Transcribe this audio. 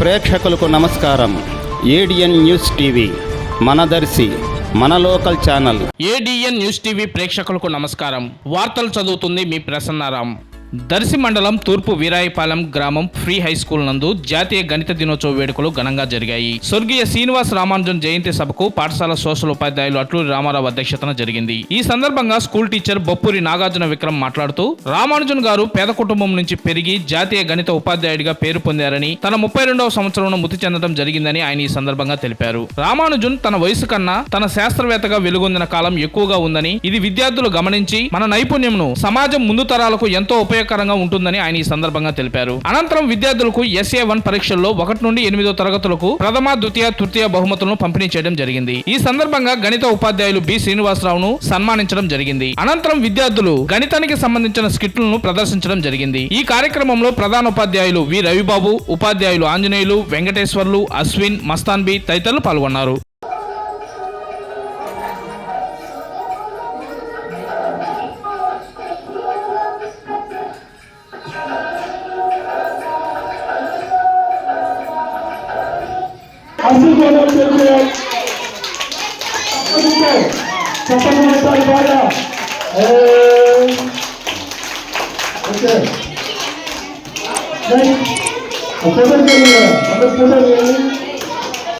ప్రేక్షకులకు నమస్కారం. ADN news TV మనదర్శి మన local channel. ADN news TV ప్రేక్షకులకు నమస్కారం. వార్తలు చదువుతుంది మీ ప్రసన్నారాం. దర్శి మండలం తూర్పు వీరాయిపాలెం గ్రామం ఫ్రీ హై స్కూల్ నందు జాతీయ గణిత దినోత్సవ వేడుకలు ఘనంగా జరిగాయి. స్వర్గీయ శ్రీనివాస్ రామానుజన్ జయంతి సభకు పాఠశాల సోషల్ ఉపాధ్యాయులు అట్లూరి రామారావు అధ్యక్షతన జరిగింది. ఈ సందర్భంగా స్కూల్ టీచర్ బొప్పూరి నాగార్జున విక్రమ్ మాట్లాడుతూ, రామానుజన్ గారు పేద కుటుంబం నుంచి పెరిగి జాతీయ గణిత ఉపాధ్యాయుడిగా పేరు పొందారని, తన 32వ సంవత్సరంలో మృతి చెందడం జరిగిందని ఆయన ఈ సందర్భంగా తెలిపారు. రామానుజన్ తన వయసు కన్నా తన శాస్త్రవేత్తగా వెలుగొందిన కాలం ఎక్కువగా ఉందని, ఇది విద్యార్థులు గమనించి మన నైపుణ్యంను సమాజం ముందు తరాలకు ఎంతో ఉపయోగకరంగా ఉంటుందని ఆయన ఈ సందర్భంగా తెలిపారు. అనంతరం విద్యార్థులకు SA1 పరీక్షల్లో 1 నుండి 8వ తరగతులకు ప్రథమ, ద్వితీయ, తృతీయ బహుమతులను పంపిణీ చేయడం జరిగింది. ఈ సందర్భంగా గణిత ఉపాధ్యాయులు బి శ్రీనివాసరావును సన్మానించడం జరిగింది. అనంతరం విద్యార్థులు గణితానికి సంబంధించిన స్కిట్లను ప్రదర్శించడం జరిగింది. ఈ కార్యక్రమంలో ప్రధాన ఉపాధ్యాయులు వి రవిబాబు, ఉపాధ్యాయులు ఆంజనేయులు, వెంకటేశ్వర్లు, అశ్విన్, మస్తాన్ బి తదితరులు పాల్గొన్నారు. Okay.